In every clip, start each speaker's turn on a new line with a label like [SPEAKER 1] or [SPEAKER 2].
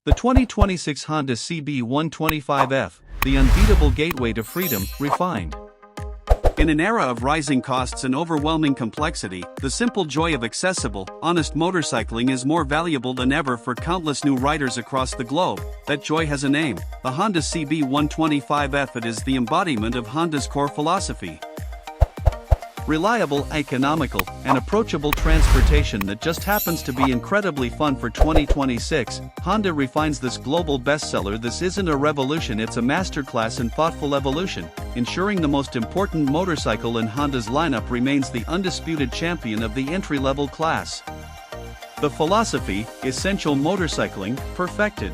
[SPEAKER 1] The 2026 Honda CB125F, the unbeatable gateway to freedom, refined. In an era of rising costs and overwhelming complexity, the simple joy of accessible, honest motorcycling is more valuable than ever for countless new riders across the globe. That joy has a name: the Honda CB125F. It is the embodiment of Honda's core philosophy. Reliable, economical, and approachable transportation that just happens to be incredibly fun. For 2026, Honda refines this global bestseller. This isn't a revolution, it's a masterclass in thoughtful evolution, ensuring the most important motorcycle in Honda's lineup remains the undisputed champion of the entry-level class. The philosophy: essential motorcycling, perfected.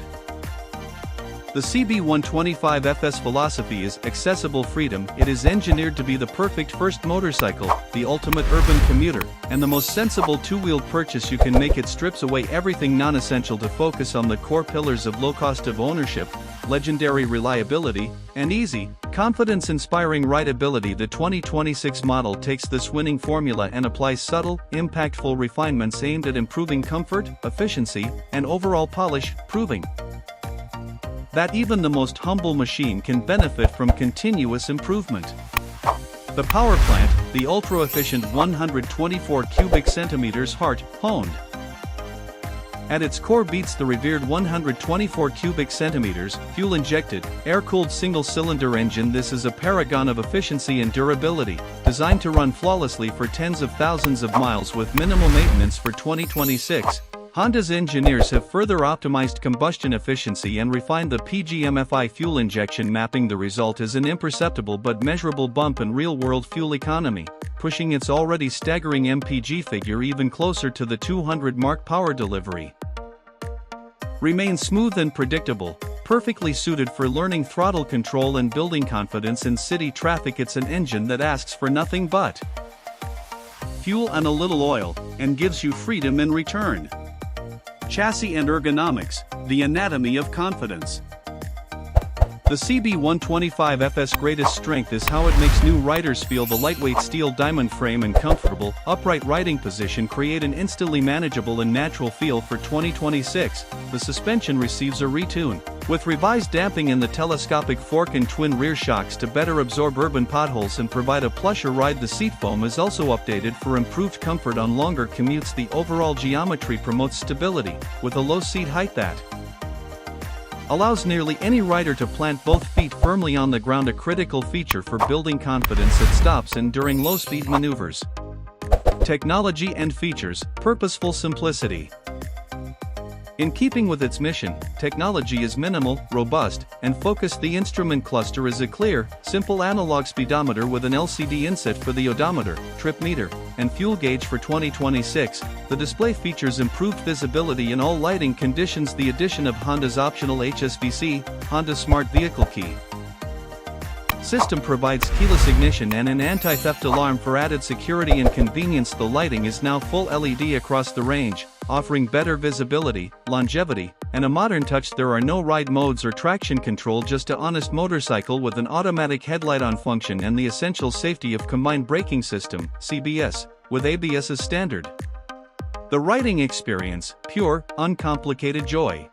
[SPEAKER 1] The CB125F's philosophy is accessible freedom. It is engineered to be the perfect first motorcycle, the ultimate urban commuter, and the most sensible two-wheeled purchase you can make. It strips away everything non-essential to focus on the core pillars of low cost of ownership, legendary reliability, and easy, confidence-inspiring rideability. The 2026 model takes this winning formula and applies subtle, impactful refinements aimed at improving comfort, efficiency, and overall polish, proving that even the most humble machine can benefit from continuous improvement. The power plant, the ultra-efficient 124 cubic centimeters heart-honed. At its core beats the revered 124 cubic centimeters, fuel-injected, air-cooled single-cylinder engine. This is a paragon of efficiency and durability, designed to run flawlessly for tens of thousands of miles with minimal maintenance. For 2026, Honda's engineers have further optimized combustion efficiency and refined the PGMFI fuel injection, mapping. The result is an imperceptible but measurable bump in real-world fuel economy, pushing its already staggering MPG figure even closer to the 200 mark. Power delivery remains smooth and predictable, perfectly suited for learning throttle control and building confidence in city traffic. It's an engine that asks for nothing but fuel and a little oil, and gives you freedom in return. Chassis and ergonomics, the anatomy of confidence. The CB125F's greatest strength is how it makes new riders feel. The lightweight steel diamond frame and comfortable, upright riding position create an instantly manageable and natural feel. For 2026, the suspension receives a retune, with revised damping and the telescopic fork and twin rear shocks to better absorb urban potholes and provide a plusher ride. The seat foam is also updated for improved comfort on longer commutes. The overall geometry promotes stability, with a low seat height that allows nearly any rider to plant both feet firmly on the ground, a critical feature for building confidence at stops and during low-speed maneuvers. Technology and features: purposeful simplicity. In keeping with its mission, technology is minimal, robust, and focused. The instrument cluster is a clear, simple analog speedometer with an LCD inset for the odometer, trip meter, and fuel gauge. For 2026, the display features improved visibility in all lighting conditions. The addition of Honda's optional HSVC, Honda Smart Vehicle Key system provides keyless ignition and an anti-theft alarm for added security and convenience. The lighting is now full LED across the range, offering better visibility, longevity, and a modern touch. There are no ride modes or traction control, just a honest motorcycle with an automatic headlight on function and the essential safety of combined braking system, CBS, with ABS as standard. The riding experience: pure, uncomplicated joy.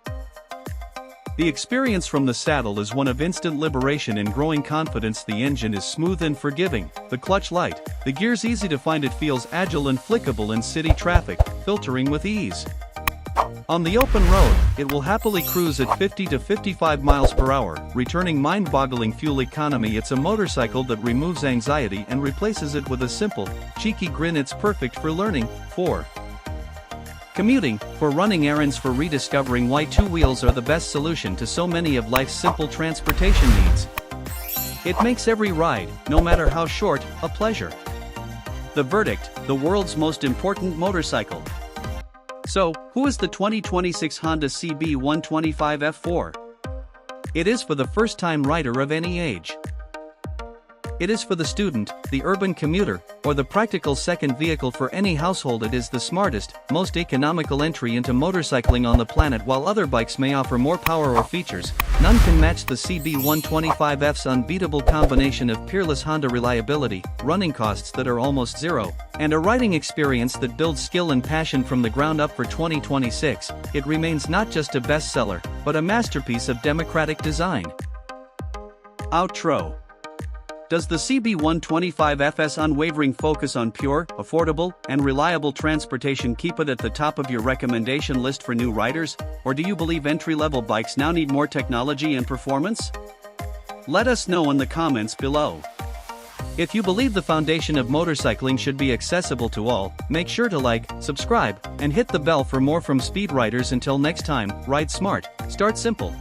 [SPEAKER 1] The experience from the saddle is one of instant liberation and growing confidence. The engine is smooth and forgiving, the clutch light, the gears easy to find. It feels agile and flickable in city traffic, filtering with ease. On the open road, it will happily cruise at 50 to 55 miles per hour, returning mind-boggling fuel economy. It's a motorcycle that removes anxiety and replaces it with a simple, cheeky grin. It's perfect for learning, for commuting, for running errands, for rediscovering why two wheels are the best solution to so many of life's simple transportation needs. It makes every ride, no matter how short, a pleasure. The verdict: the world's most important motorcycle. So, who is the 2026 Honda CB125F for? It is for the first-time rider of any age. It is for the student, the urban commuter, or the practical second vehicle for any household. It is the smartest, most economical entry into motorcycling on the planet. While other bikes may offer more power or features, none can match the CB125F's unbeatable combination of peerless Honda reliability, running costs that are almost zero, and a riding experience that builds skill and passion from the ground up. For 2026, it remains not just a bestseller, but a masterpiece of democratic design. Outro. Does the CB125F's unwavering focus on pure, affordable, and reliable transportation keep it at the top of your recommendation list for new riders, or do you believe entry-level bikes now need more technology and performance? Let us know in the comments below. If you believe the foundation of motorcycling should be accessible to all, make sure to like, subscribe, and hit the bell for more from Speed Riders. Until next time, ride smart, start simple.